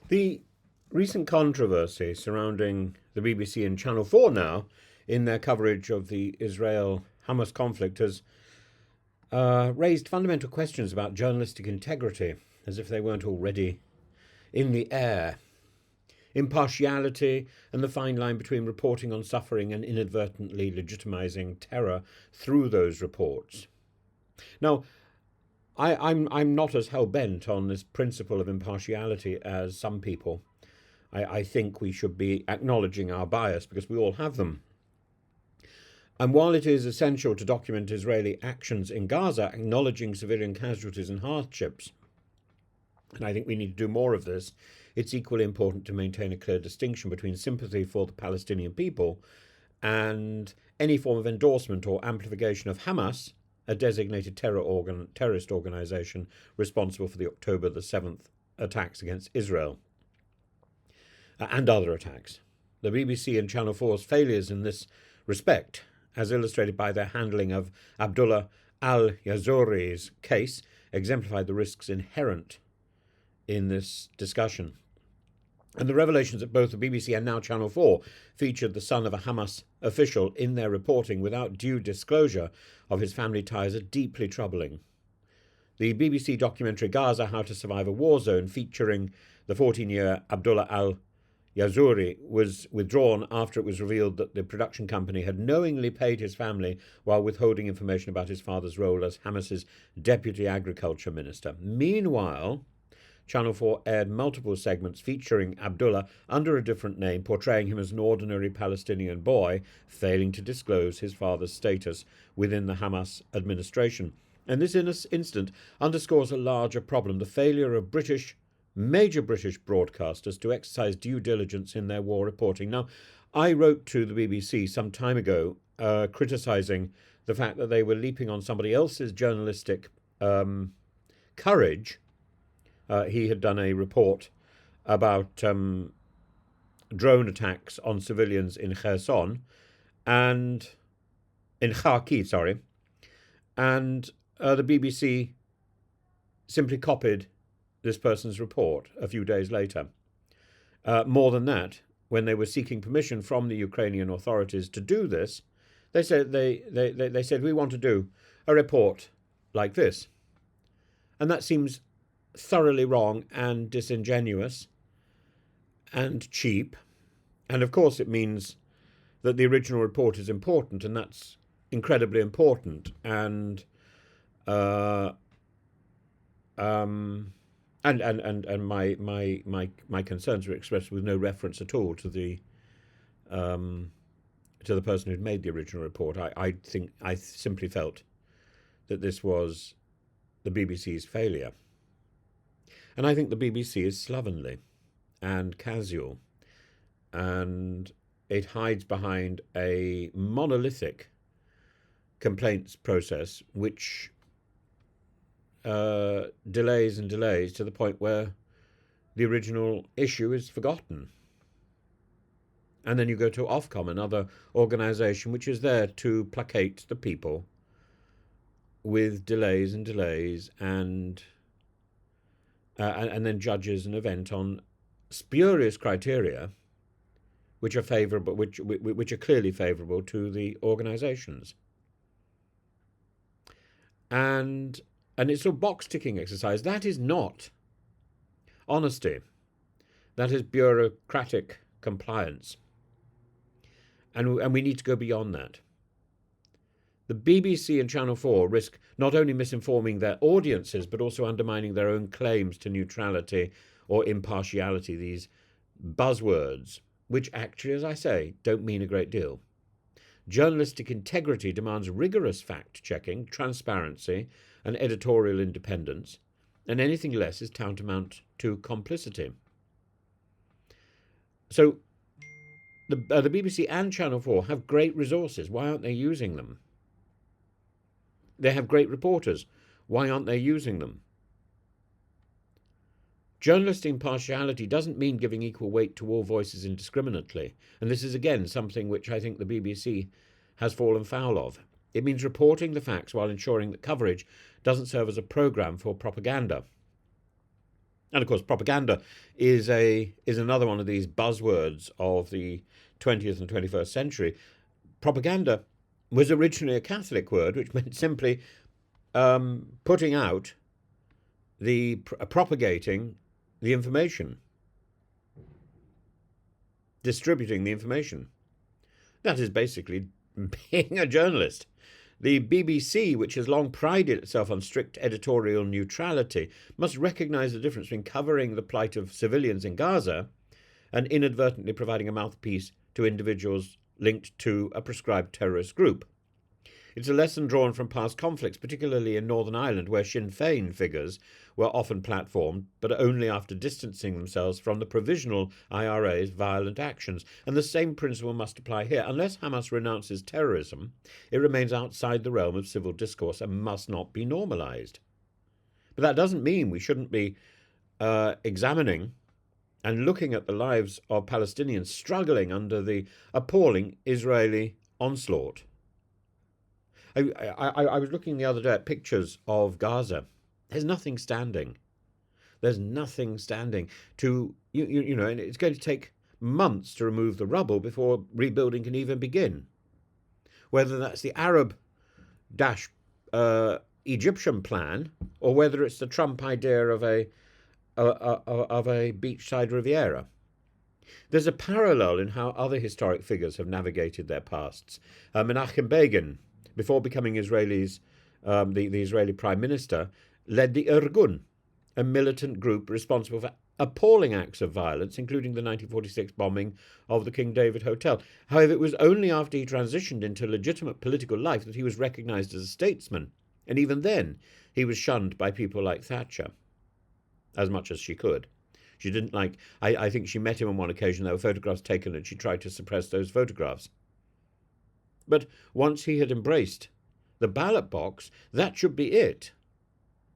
The recent controversy surrounding the BBC and Channel 4 now in their coverage of the Israel Hamas conflict has raised fundamental questions about journalistic integrity, as if they weren't already in the air. Impartiality and the fine line between reporting on suffering and inadvertently legitimizing terror through those reports. Now, I'm not as hell bent on this principle of impartiality as some people. I think we should be acknowledging our bias because we all have them. And while it is essential to document Israeli actions in Gaza, acknowledging civilian casualties and hardships, and I think we need to do more of this, it's equally important to maintain a clear distinction between sympathy for the Palestinian people and any form of endorsement or amplification of Hamas, a designated terrorist organization responsible for the October the 7th attacks against Israel and other attacks. The BBC and Channel 4's failures in this respect, as illustrated by their handling of Abdullah al-Yazouri's case, exemplified the risks inherent in this discussion. And the revelations that both the BBC and now Channel 4 featured the son of a Hamas official in their reporting without due disclosure of his family ties are deeply troubling. The BBC documentary Gaza, How to Survive a War Zone, featuring the 14-year Abdullah al-Yazouri, was withdrawn after it was revealed that the production company had knowingly paid his family while withholding information about his father's role as Hamas's deputy agriculture minister. Meanwhile, Channel 4 aired multiple segments featuring Abdullah under a different name, portraying him as an ordinary Palestinian boy, failing to disclose his father's status within the Hamas administration. And this incident underscores a larger problem, the failure of major British broadcasters to exercise due diligence in their war reporting. Now, I wrote to the BBC some time ago criticising the fact that they were leaping on somebody else's journalistic courage. He had done a report about drone attacks on civilians in Kherson and in Kharkiv, sorry, and the BBC simply copied this person's report a few days later. More than that, when they were seeking permission from the Ukrainian authorities to do this, they said they said we want to do a report like this, and that seems thoroughly wrong and disingenuous and cheap. And of course it means that the original report is important, and that's incredibly important. And my concerns were expressed with no reference at all to the person who'd made the original report. I simply felt that this was the BBC's failure. And I think the BBC is slovenly and casual, and it hides behind a monolithic complaints process which delays and delays to the point where the original issue is forgotten. And then you go to Ofcom, another organisation which is there to placate the people with delays and delays and then judges an event on spurious criteria, which are favourable, which are clearly favourable to the organisations, and it's a box ticking exercise. That is not honesty. That is bureaucratic compliance, and we need to go beyond that. The BBC and Channel 4 risk not only misinforming their audiences, but also undermining their own claims to neutrality or impartiality, these buzzwords, which actually, as I say, don't mean a great deal. Journalistic integrity demands rigorous fact-checking, transparency, and editorial independence, and anything less is tantamount to complicity. So the BBC and Channel 4 have great resources. Why aren't they using them? They have great reporters. Why aren't they using them? Journalistic impartiality doesn't mean giving equal weight to all voices indiscriminately. And this is, again, something which I think the BBC has fallen foul of. It means reporting the facts while ensuring that coverage doesn't serve as a programme for propaganda. And of course, propaganda is another one of these buzzwords of the 20th and 21st century. Propaganda was originally a Catholic word, which meant simply putting out propagating the information, distributing the information. That is basically being a journalist. The BBC, which has long prided itself on strict editorial neutrality, must recognise the difference between covering the plight of civilians in Gaza and inadvertently providing a mouthpiece to individuals linked to a prescribed terrorist group. It's a lesson drawn from past conflicts, particularly in Northern Ireland, where Sinn Féin figures were often platformed, but only after distancing themselves from the provisional IRA's violent actions. And the same principle must apply here. Unless Hamas renounces terrorism, it remains outside the realm of civil discourse and must not be normalised. But that doesn't mean we shouldn't be examining and looking at the lives of Palestinians struggling under the appalling Israeli onslaught. I was looking the other day at pictures of Gaza. There's nothing standing. There's nothing standing. And it's going to take months to remove the rubble before rebuilding can even begin. Whether that's the Arab-Egyptian plan, or whether it's the Trump idea of a beachside Riviera. There's a parallel in how other historic figures have navigated their pasts. Menachem Begin, before becoming the Israeli Prime Minister, led the Irgun, a militant group responsible for appalling acts of violence, including the 1946 bombing of the King David Hotel. However, it was only after he transitioned into legitimate political life that he was recognised as a statesman, and even then he was shunned by people like Thatcher, as much as she could. She didn't like... I think she met him on one occasion. There were photographs taken, and she tried to suppress those photographs. But once he had embraced the ballot box, that should be it.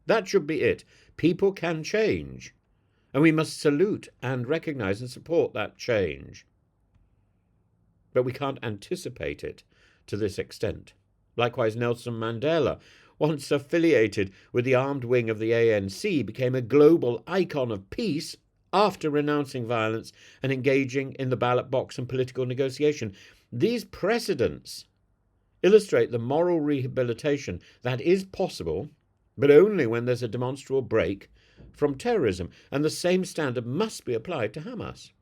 That should be it. People can change, and we must salute and recognise and support that change. But we can't anticipate it to this extent. Likewise, Nelson Mandela, once affiliated with the armed wing of the ANC, became a global icon of peace after renouncing violence and engaging in the ballot box and political negotiation. These precedents illustrate the moral rehabilitation that is possible, but only when there's a demonstrable break from terrorism, and the same standard must be applied to Hamas.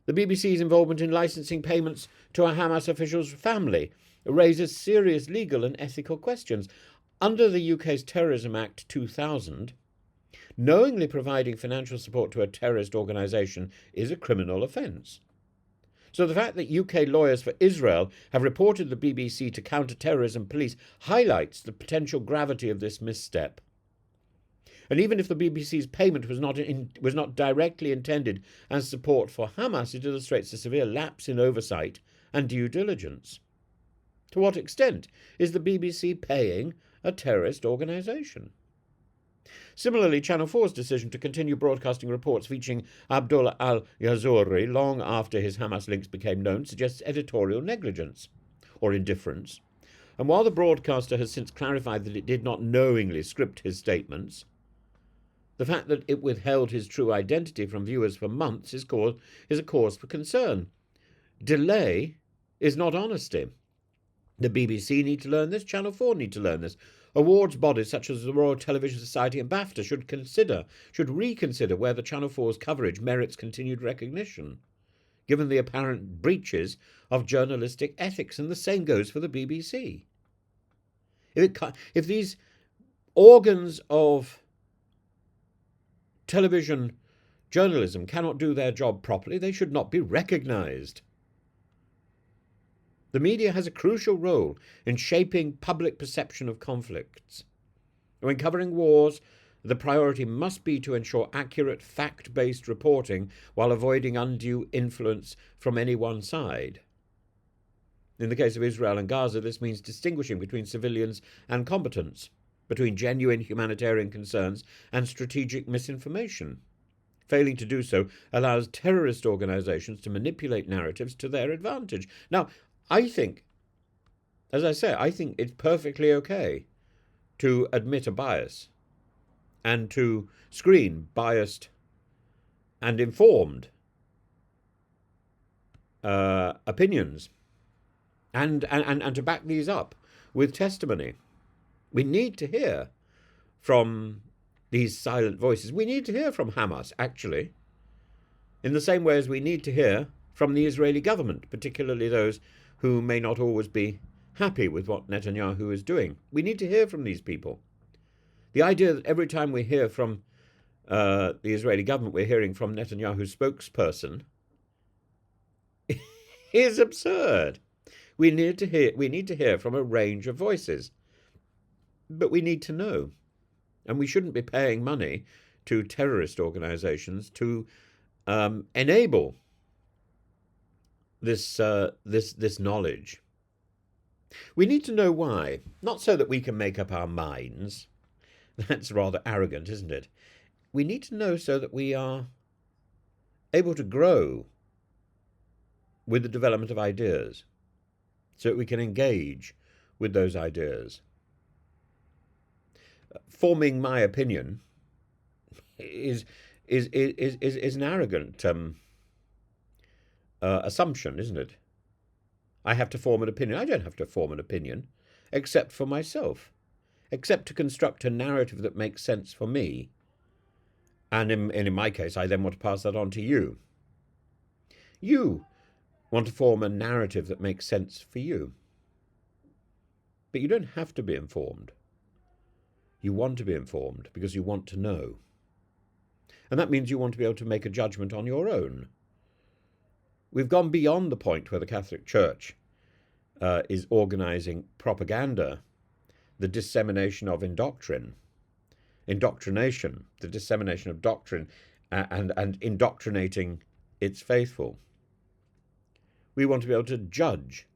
The BBC's involvement in licensing payments to a Hamas official's family raises serious legal and ethical questions. Under the UK's Terrorism Act 2000, knowingly providing financial support to a terrorist organisation is a criminal offence. So the fact that UK lawyers for Israel have reported the BBC to counter-terrorism police highlights the potential gravity of this misstep. And even if the BBC's payment was not directly intended as support for Hamas, it illustrates a severe lapse in oversight and due diligence. To what extent is the BBC paying a terrorist organisation? Similarly, Channel 4's decision to continue broadcasting reports featuring Abdullah al-Yazouri long after his Hamas links became known suggests editorial negligence or indifference. And while the broadcaster has since clarified that it did not knowingly script his statements, the fact that it withheld his true identity from viewers for months is a cause for concern. Delay is not honesty. The BBC need to learn this. Channel 4 need to learn this. Awards bodies such as the Royal Television Society and BAFTA should reconsider whether Channel 4's coverage merits continued recognition, given the apparent breaches of journalistic ethics, and the same goes for the BBC. If these organs of television journalism cannot do their job properly, they should not be recognised. The media has a crucial role in shaping public perception of conflicts. When covering wars, the priority must be to ensure accurate, fact-based reporting while avoiding undue influence from any one side. In the case of Israel and Gaza, this means distinguishing between civilians and combatants, between genuine humanitarian concerns and strategic misinformation. Failing to do so allows terrorist organisations to manipulate narratives to their advantage. Now, I think it's perfectly okay to admit a bias and to screen biased and informed opinions and to back these up with testimony. We need to hear from these silent voices. We need to hear from Hamas, actually, in the same way as we need to hear from the Israeli government, particularly those who may not always be happy with what Netanyahu is doing. We need to hear from these people. The idea that every time we hear from the Israeli government, we're hearing from Netanyahu's spokesperson is absurd. We need to hear from a range of voices. But we need to know. And we shouldn't be paying money to terrorist organizations to enable this knowledge. We need to know why, not so that we can make up our minds. That's rather arrogant, isn't it? We need to know so that we are able to grow with the development of ideas, so that we can engage with those ideas. Forming my opinion is an arrogant assumption, isn't it? I have to form an opinion. I don't have to form an opinion, except for myself, except to construct a narrative that makes sense for me. And in my case, I then want to pass that on to you. You want to form a narrative that makes sense for you. But you don't have to be informed. You want to be informed because you want to know. And that means you want to be able to make a judgment on your own. We've gone beyond the point where the Catholic Church is organizing propaganda, the dissemination of indoctrination, the dissemination of doctrine, and indoctrinating its faithful. We want to be able to judge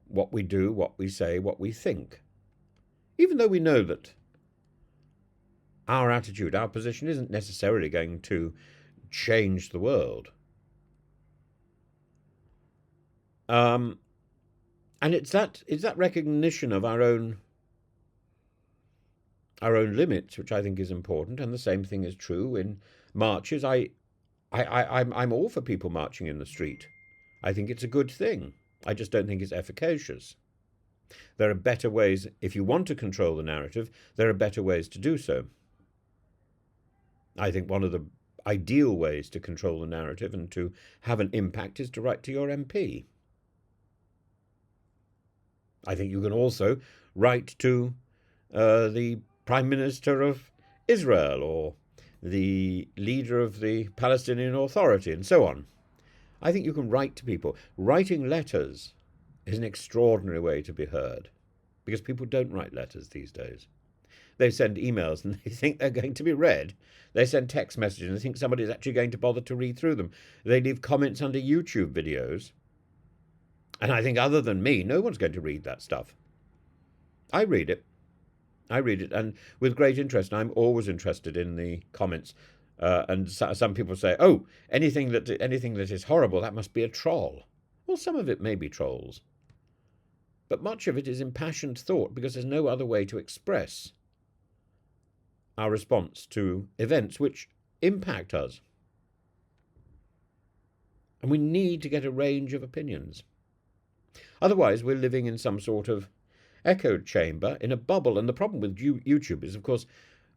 what we do, what we say, what we think, even though we know that our attitude, our position isn't necessarily going to change the world. And it's that recognition of our own limits, which I think is important. And the same thing is true in marches. I'm all for people marching in the street. I think it's a good thing. I just don't think it's efficacious. There are better ways. If you want to control the narrative, there are better ways to do so. I think one of the ideal ways to control the narrative and to have an impact is to write to your MP. I think you can also write to the Prime Minister of Israel or the leader of the Palestinian Authority and so on. I think you can write to people. Writing letters is an extraordinary way to be heard because people don't write letters these days. They send emails and they think they're going to be read. They send text messages and they think somebody's actually going to bother to read through them. They leave comments under YouTube videos. And I think other than me, no one's going to read that stuff. I read it, and with great interest. And I'm always interested in the comments. And some people say, "Oh, anything that is horrible, that must be a troll." Well, some of it may be trolls, but much of it is impassioned thought because there's no other way to express our response to events which impact us. And we need to get a range of opinions. Otherwise, we're living in some sort of echo chamber, in a bubble. And the problem with YouTube is, of course,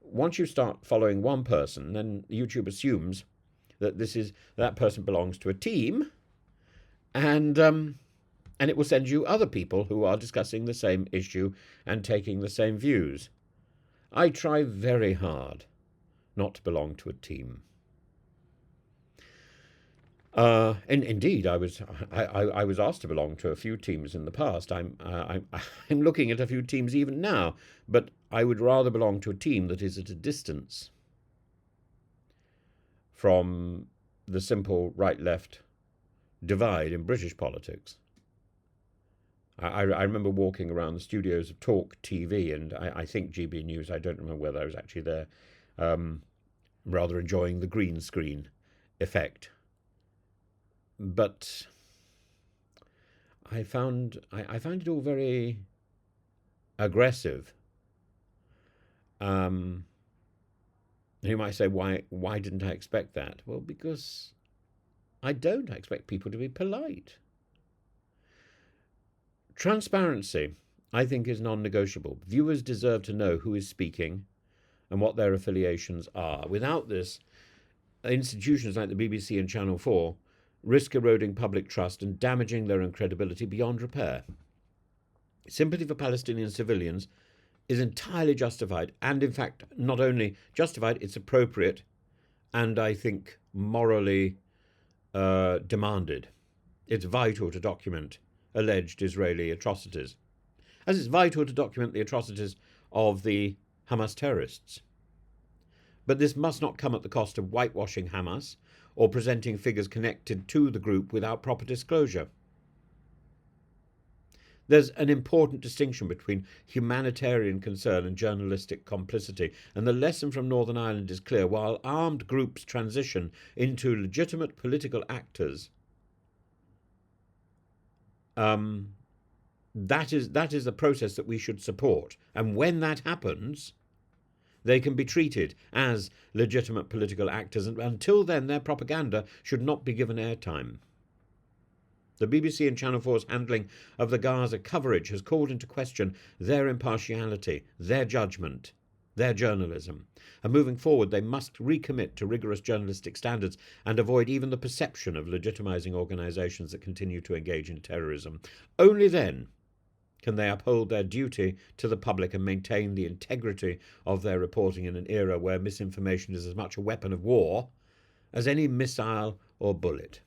once you start following one person, then YouTube assumes that that person belongs to a team, and it will send you other people who are discussing the same issue and taking the same views. I try very hard not to belong to a team. And indeed, I was asked to belong to a few teams in the past. I'm looking at a few teams even now, but I would rather belong to a team that is at a distance from the simple right-left divide in British politics. I remember walking around the studios of Talk TV, and I think GB News. I don't remember whether I was actually there. Rather enjoying the green screen effect. But I found it all very aggressive. You might say, why didn't I expect that? Well, because I don't. I expect people to be polite. Transparency, I think, is non-negotiable. Viewers deserve to know who is speaking and what their affiliations are. Without this, institutions like the BBC and Channel 4 risk eroding public trust and damaging their own credibility beyond repair. Sympathy for Palestinian civilians is entirely justified, and in fact, not only justified, it's appropriate, and I think morally demanded. It's vital to document alleged Israeli atrocities, as it's vital to document the atrocities of the Hamas terrorists. But this must not come at the cost of whitewashing Hamas or presenting figures connected to the group without proper disclosure. There's an important distinction between humanitarian concern and journalistic complicity, and the lesson from Northern Ireland is clear. While armed groups transition into legitimate political actors, that is a process that we should support. And when that happens, they can be treated as legitimate political actors, and until then their propaganda should not be given airtime. The BBC and Channel 4's handling of the Gaza coverage has called into question their impartiality, their judgment, their journalism. And moving forward, they must recommit to rigorous journalistic standards and avoid even the perception of legitimising organisations that continue to engage in terrorism. Only then can they uphold their duty to the public and maintain the integrity of their reporting in an era where misinformation is as much a weapon of war as any missile or bullet.